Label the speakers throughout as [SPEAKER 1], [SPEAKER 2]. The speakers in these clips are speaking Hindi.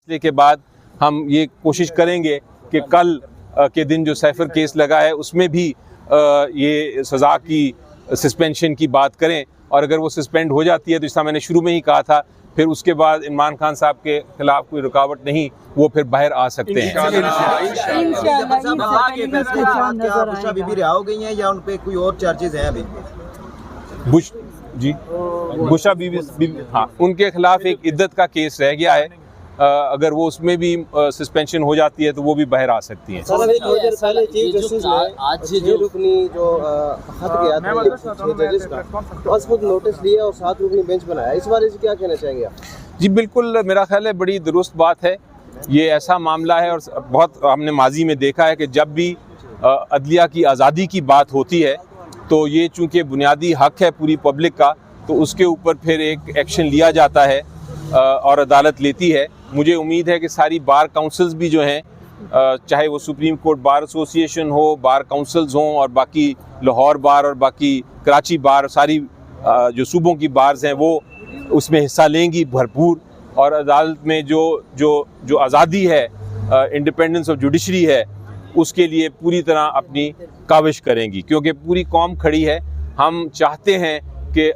[SPEAKER 1] फैसले के बाद हम ये कोशिश करेंगे कि कल के दिन जो सैफर केस लगा है उसमें भी ये सज़ा की सस्पेंशन की बात करें, और अगर वो सस्पेंड हो जाती है तो जैसा मैंने शुरू में ही कहा था, फिर उसके बाद इमरान खान साहब के खिलाफ कोई रुकावट नहीं, वो फिर बाहर आ सकते हैं। बुशा बीबी हाँ, उनके खिलाफ एक इद्दत का केस रह गया है, अगर वो उसमें भी सस्पेंशन हो जाती है तो वो भी बाहर आ सकती हैं।
[SPEAKER 2] सर, अभी थोड़ी देर पहले चीफ जस्टिस ने आज जो रुकनी जो खत गया था जजेस का, बस खुद नोटिस लिया और 7 रुकनी बेंच बनाया, इस बारे में क्या कहना चाहेंगे आप?
[SPEAKER 1] जी बिल्कुल, मेरा ख्याल है बड़ी दुरुस्त बात है। ये ऐसा मामला है और बहुत हमने माजी में देखा है कि जब भी अदलिया की आज़ादी की बात होती है तो ये चूँकि बुनियादी हक है पूरी पब्लिक का, तो उसके ऊपर फिर एक एक्शन लिया जाता है और अदालत लेती है। मुझे उम्मीद है कि सारी बार काउंसिल्स भी जो हैं, चाहे वो सुप्रीम कोर्ट बार एसोसिएशन हो, बार काउंसिल्स हों, और बाकी लाहौर बार और बाकी कराची बार, सारी जो सूबों की बार्स हैं वो उसमें हिस्सा लेंगी भरपूर, और अदालत में जो आज़ादी है, इंडिपेंडेंस ऑफ जुडिशरी है, उसके लिए पूरी तरह अपनी काविश करेंगी, क्योंकि पूरी कौम खड़ी है। हम चाहते हैं कि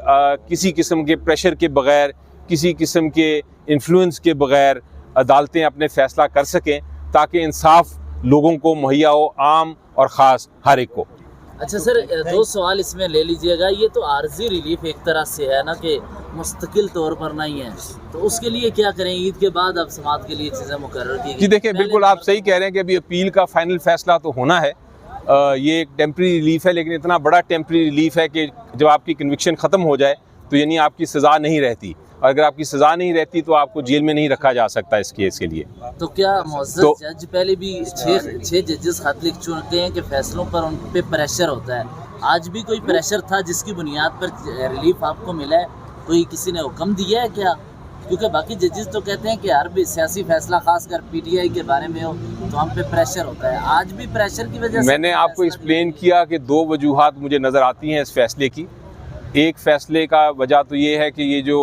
[SPEAKER 1] किसी किस्म के प्रेशर के बग़ैर, किसी किस्म के इन्फ्लुएंस के बग़ैर अदालतें अपने फ़ैसला कर सकें, ताकि इंसाफ लोगों को मुहैया हो, आम और ख़ास हर एक को।
[SPEAKER 3] अच्छा सर, 2 सवाल इसमें ले लीजिएगा। ये तो आर्जी रिलीफ एक तरह से है ना, कि मुस्तकिल तौर पर नहीं है, तो उसके लिए क्या करें? ईद के बाद अब समात के लिए चीज़ें मुकर्रर की गई।
[SPEAKER 1] जी देखिए, बिल्कुल आप सही कह रहे हैं कि अभी अपील का फ़ाइनल फ़ैसला तो होना है। ये एक टेम्प्रेरी रिलीफ है, लेकिन इतना बड़ा टेम्प्रेरी रिलीफ है कि जब आपकी कन्विक्शन ख़त्म हो जाए तो यानी आपकी सज़ा नहीं रहती, और अगर आपकी सज़ा नहीं रहती तो आपको जेल में नहीं रखा जा सकता इस केस के लिए।
[SPEAKER 3] तो क्या मुअज़्ज़ज़ जज पहले भी 6 जजेस खत लिख चुके हैं कि फैसलों पर उन पे प्रेशर होता है? आज भी कोई प्रेशर था जिसकी बुनियाद पर रिलीफ आपको मिला है? कोई किसी ने हुक्म दिया है क्या? क्योंकि बाकी जजेस तो कहते हैं कि हर भी सियासी फैसला, खासकर पीटीआई के बारे में हो तो हम पे प्रेशर होता है। आज भी प्रेशर की वजह से
[SPEAKER 1] मैंने आपको एक्सप्लेन किया कि 2 वजूहात मुझे नज़र आती हैं इस फैसले की। एक फ़ैसले का वजह तो ये है कि ये जो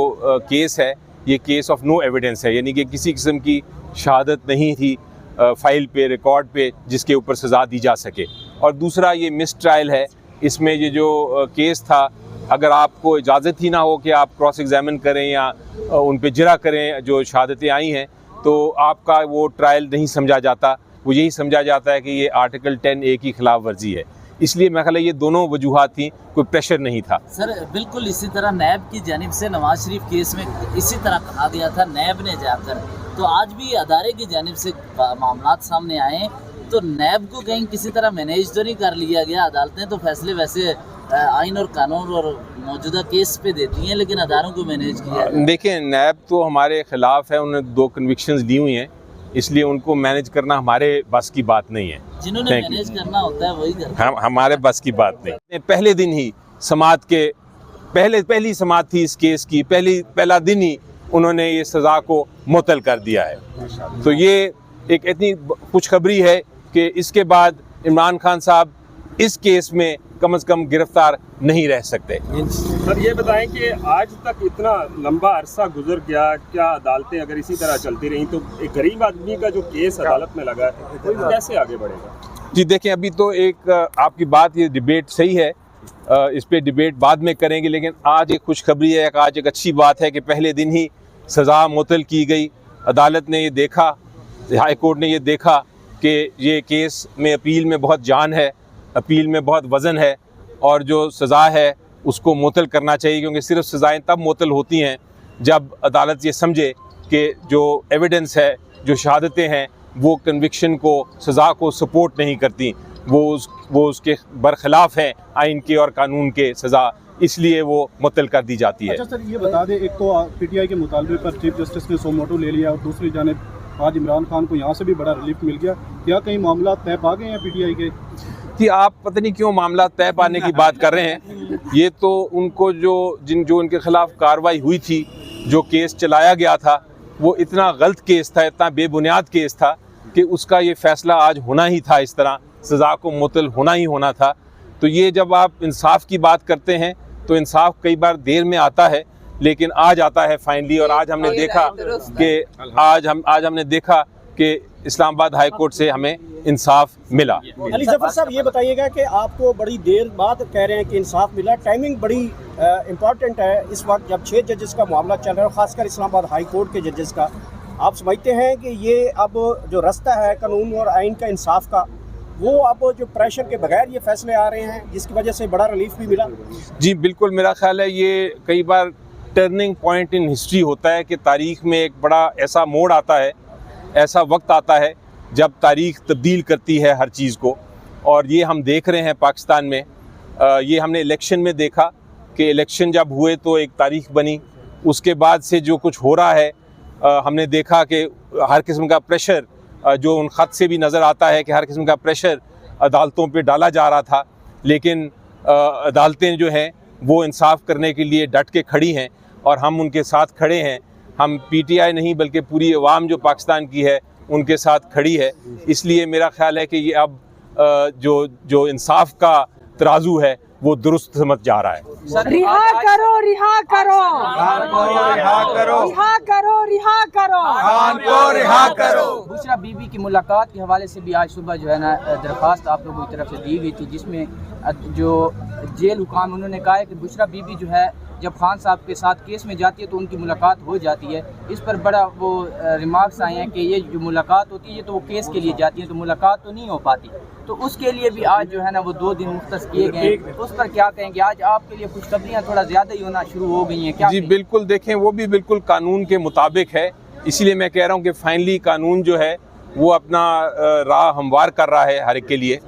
[SPEAKER 1] केस है, ये केस ऑफ नो एविडेंस है, यानी कि किसी किस्म की शहादत नहीं थी फाइल पे, रिकॉर्ड पे, जिसके ऊपर सज़ा दी जा सके। और दूसरा ये मिस ट्रायल है। इसमें ये जो केस था, अगर आपको इजाज़त ही ना हो कि आप क्रॉस एग्जामिन करें या उन पे जिरा करें जो शहादतें आई हैं, तो आपका वो ट्रायल नहीं समझा जाता। वो यही समझा जाता है कि ये आर्टिकल 10A की खिलाफ वर्जी है। इसलिए मैं ख्याल है ये दोनों वजूहात थी, कोई प्रेशर नहीं था।
[SPEAKER 3] सर बिल्कुल इसी तरह नैब की जानिब से नवाज शरीफ केस में इसी तरह कहा गया था, नैब ने जाकर, तो आज भी अदारे की जानिब से मामलात सामने आए, तो नैब को कहीं किसी तरह मैनेज तो नहीं कर लिया गया? अदालतें तो फैसले वैसे आइन और कानून और मौजूदा केस पे देती हैं, लेकिन अदारों को मैनेज किया।
[SPEAKER 1] देखिए, नैब तो हमारे ख़िलाफ़ है, उन्होंने 2 कन्विक्शंस दी हुई हैं, इसलिए उनको मैनेज करना हमारे बस की बात नहीं है।
[SPEAKER 3] जिन्होंने मैनेज करना होता है वही करता है,
[SPEAKER 1] हमारे बस की बात नहीं। पहले दिन ही समात के पहली समात थी इस केस की, पहला दिन ही उन्होंने ये सज़ा को मुअत्तल कर दिया है। तो ये एक इतनी खुशखबरी है कि इसके बाद इमरान खान साहब इस केस में कम से कम गिरफ्तार नहीं रह सकते।
[SPEAKER 4] सर ये बताएं कि आज तक इतना लंबा अरसा गुजर गया, क्या अदालतें अगर इसी तरह चलती रहीं तो एक गरीब आदमी का जो केस अदालत में लगा है वो कैसे आगे बढ़ेगा?
[SPEAKER 1] जी देखें, अभी तो एक आपकी बात, ये डिबेट सही है, इस पे डिबेट बाद में करेंगे, लेकिन आज एक खुशखबरी है, आज एक अच्छी बात है कि पहले दिन ही सज़ा मुअत्तल की गई। अदालत ने ये देखा, हाई कोर्ट ने ये देखा कि ये केस में अपील में बहुत जान है, अपील में बहुत वज़न है, और जो सज़ा है उसको मुअत्तल करना चाहिए, क्योंकि सिर्फ सज़ाएँ तब मुअत्तल होती हैं जब अदालत ये समझे कि जो एविडेंस है, जो शहादतें हैं, वो कन्विक्शन को, सज़ा को सपोर्ट नहीं करती, वो उसके बरखिलाफ़ हैं आइन के और कानून के सज़ा, इसलिए वो मुअत्तल कर दी जाती है।
[SPEAKER 5] अच्छा सर, ये बता दें, एक तो पीटीआई के मुतालबे पर चीफ जस्टिस ने सो मोटो ले लिया, और दूसरी जानिब आज इमरान खान को यहाँ से भी बड़ा रिलीफ मिल गया। क्या कई मामला तय पा गए हैं पीटीआई के?
[SPEAKER 1] कि आप पता नहीं क्यों मामला तय पाने की बात कर रहे हैं। ये तो उनको जो उनके खिलाफ कार्रवाई हुई थी, जो केस चलाया गया था, वो इतना गलत केस था, इतना बेबुनियाद केस था कि उसका ये फ़ैसला आज होना ही था, इस तरह सज़ा को मुअत्तल होना ही होना था। तो ये जब आप इंसाफ की बात करते हैं तो इंसाफ कई बार देर में आता है, लेकिन आज आता है फाइनली। और आज हमने देखा कि आज हमने देखा कि इस्लामाबाद हाई कोर्ट से हमें इंसाफ मिला।
[SPEAKER 6] अली जफर साहब, ये बताइएगा कि आपको बड़ी देर बाद कह रहे हैं कि इंसाफ मिला, टाइमिंग बड़ी इम्पॉर्टेंट है इस वक्त जब 6 जजेस का मामला चल रहा है, खासकर इस्लामाबाद हाई कोर्ट के जजेस का। आप समझते हैं कि ये अब जो रास्ता है कानून और आइन का, इंसाफ का, वो अब जो प्रेशर के बगैर ये फैसले आ रहे हैं जिसकी वजह से बड़ा रिलीफ भी मिला?
[SPEAKER 1] जी बिल्कुल, मेरा ख्याल है ये कई बार टर्निंग पॉइंट इन हिस्ट्री होता है कि तारीख़ में एक बड़ा ऐसा मोड़ आता है, ऐसा वक्त आता है जब तारीख़ तब्दील करती है हर चीज़ को। और ये हम देख रहे हैं पाकिस्तान में। ये हमने इलेक्शन में देखा कि इलेक्शन जब हुए तो एक तारीख़ बनी, उसके बाद से जो कुछ हो रहा है हमने देखा कि हर किस्म का प्रेशर, जो उन ख़त से भी नज़र आता है कि हर किस्म का प्रेशर अदालतों पे डाला जा रहा था, लेकिन अदालतें जो हैं वो इंसाफ करने के लिए डट के खड़ी हैं और हम उनके साथ खड़े हैं। हम PTI नहीं बल्कि पूरी अवाम जो पाकिस्तान की है उनके साथ खड़ी है। इसलिए मेरा ख्याल है कि ये अब जो इंसाफ का तराजू है वो दुरुस्त समझ जा रहा है।
[SPEAKER 7] रिहा करो, रिहा करो,
[SPEAKER 8] खान को रिहा करो,
[SPEAKER 7] रिहा करो, रिहा करो,
[SPEAKER 8] खान को रिहा करो।
[SPEAKER 9] बुशरा बीबी की मुलाकात के हवाले से भी आज सुबह जो है ना दरख्वास्त आप लोगों की तरफ से दी गई थी, जिसमें जो जेल हुकाम उन्होंने कहा है कि बुशरा बीबी जो है जब खान साहब के साथ केस में जाती है तो उनकी मुलाकात हो जाती है। इस पर बड़ा वो रिमार्क्स आए हैं कि ये जो मुलाकात होती है ये तो वो केस के लिए जाती है, तो मुलाकात तो नहीं हो पाती। तो उसके लिए भी आज जो है ना वो 2 दिन मुख्तस किए गए हैं, उस पर क्या कहेंगे? आज आपके लिए खुशखबरियाँ थोड़ा ज़्यादा ही होना शुरू हो गई हैं क्या?
[SPEAKER 1] जी बिल्कुल, देखें वो भी बिल्कुल कानून के मुताबिक है। इसीलिए मैं कह रहा हूँ कि फाइनली कानून जो है वो अपना राह हमवार कर रहा है हर एक के लिए।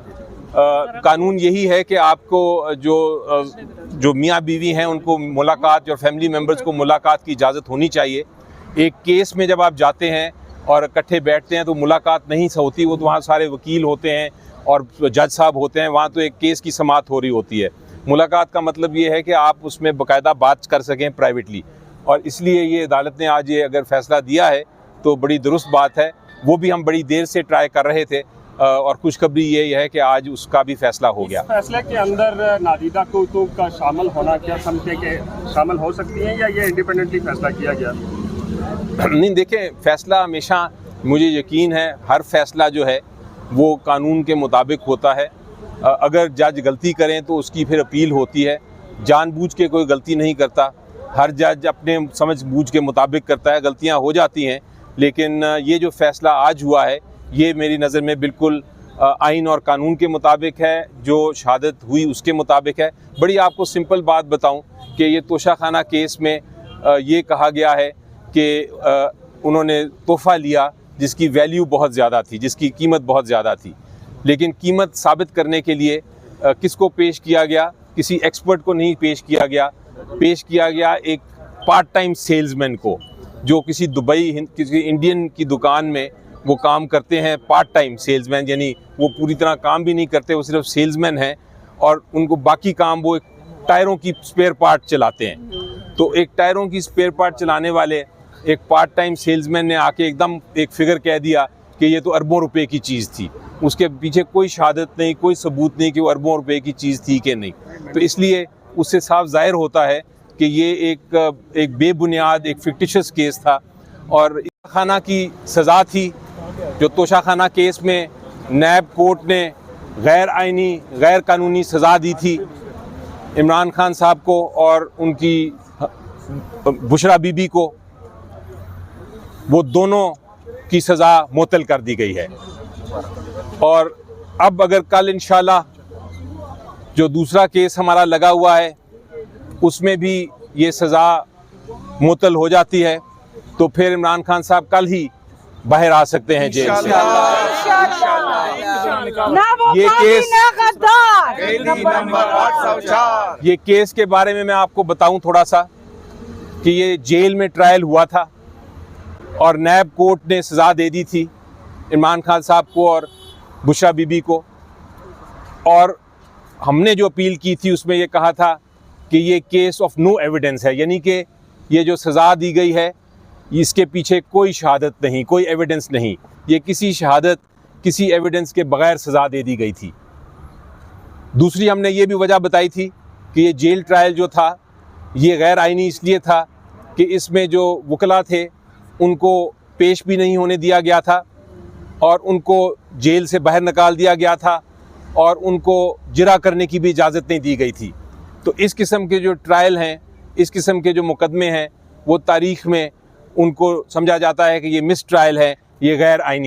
[SPEAKER 1] कानून यही है कि आपको जो मियाँ बीवी हैं उनको मुलाकात और फैमिली मेम्बर्स को मुलाकात की इजाज़त होनी चाहिए। एक केस में जब आप जाते हैं और इकट्ठे बैठते हैं तो मुलाकात नहीं होती, वो तो वहाँ सारे वकील होते हैं और जज साहब होते हैं, वहाँ तो एक केस की समाअत हो रही होती है। मुलाकात का मतलब ये है कि आप उसमें बाकायदा बात कर सकें प्राइवेटली, और इसलिए ये अदालत ने आज ये अगर फ़ैसला दिया है तो बड़ी दुरुस्त बात है। वो भी हम बड़ी देर से ट्राई कर रहे थे और खुशखबरी ये है कि आज उसका भी फैसला हो गया।
[SPEAKER 4] फैसले के अंदर नादिदा कुतुब का शामिल होना क्या समझते कि शामिल हो सकती है या ये इंडिपेंडेंटली फैसला किया गया?
[SPEAKER 1] नहीं, देखें फ़ैसला हमेशा, मुझे यकीन है हर फैसला जो है वो कानून के मुताबिक होता है। अगर जज गलती करें तो उसकी फिर अपील होती है। जानबूझ के कोई गलती नहीं करता, हर जज अपने समझ बूझ के मुताबिक करता है, गलतियां हो जाती हैं। लेकिन ये जो फ़ैसला आज हुआ है ये मेरी नज़र में बिल्कुल आइन और कानून के मुताबिक है, जो शहादत हुई उसके मुताबिक है। बड़ी आपको सिंपल बात बताऊं कि ये तोशाखाना केस में ये कहा गया है कि उन्होंने तोहफ़ा लिया जिसकी वैल्यू बहुत ज़्यादा थी, जिसकी कीमत बहुत ज़्यादा थी, लेकिन कीमत साबित करने के लिए किसको पेश किया गया? किसी एक्सपर्ट को नहीं पेश किया गया, पेश किया गया एक पार्ट टाइम सेल्समैन को, जो किसी दुबई किसी इंडियन की दुकान में वो काम करते हैं, पार्ट टाइम सेल्समैन, यानी वो पूरी तरह काम भी नहीं करते, वो सिर्फ सेल्समैन हैं और उनको बाकी काम वो टायरों की स्पेयर पार्ट चलाते हैं। तो एक टायरों की स्पेयर पार्ट चलाने वाले एक पार्ट टाइम सेल्समैन ने आके एकदम एक फ़िगर कह दिया कि ये तो अरबों रुपए की चीज़ थी। उसके पीछे कोई शहादत नहीं, कोई सबूत नहीं कि वो अरबों रुपए की चीज़ थी कि नहीं। तो इसलिए उससे साफ ज़ाहिर होता है कि ये एक बेबुनियाद, एक फिक्टिशियस केस था और खाना की सज़ा थी। जो तोशाखाना केस में नैब कोर्ट ने गैर आइनी, गैर कानूनी सज़ा दी थी इमरान खान साहब को और उनकी बुशरा बीबी को, वो दोनों की सज़ा मुअत्तल कर दी गई है। और अब अगर कल इंशाल्लाह जो दूसरा केस हमारा लगा हुआ है उसमें भी ये सज़ा मुअत्तल हो जाती है तो फिर इमरान खान साहब कल ही बाहर आ सकते हैं जेल से। ये केस के बारे में मैं आपको बताऊं थोड़ा सा कि ये जेल में ट्रायल हुआ था और नैब कोर्ट ने सज़ा दे दी थी इमरान खान साहब को और बुशरा बीबी को, और हमने जो अपील की थी उसमें ये कहा था कि ये केस ऑफ नो एविडेंस है, यानी कि ये जो सज़ा दी गई है इसके पीछे कोई शहादत नहीं, कोई एविडेंस नहीं, ये किसी शहादत, किसी एविडेंस के बग़ैर सज़ा दे दी गई थी। दूसरी हमने ये भी वजह बताई थी कि ये जेल ट्रायल जो था ये गैर आइनी इसलिए था कि इसमें जो वकला थे उनको पेश भी नहीं होने दिया गया था और उनको जेल से बाहर निकाल दिया गया था और उनको जिरा करने की भी इजाज़त नहीं दी गई थी। तो इस किस्म के जो ट्रायल हैं, इस किस्म के जो मुकदमे हैं, वो तारीख़ में उनको समझा जाता है कि ये मिस ट्रायल है, ये गैर आइनी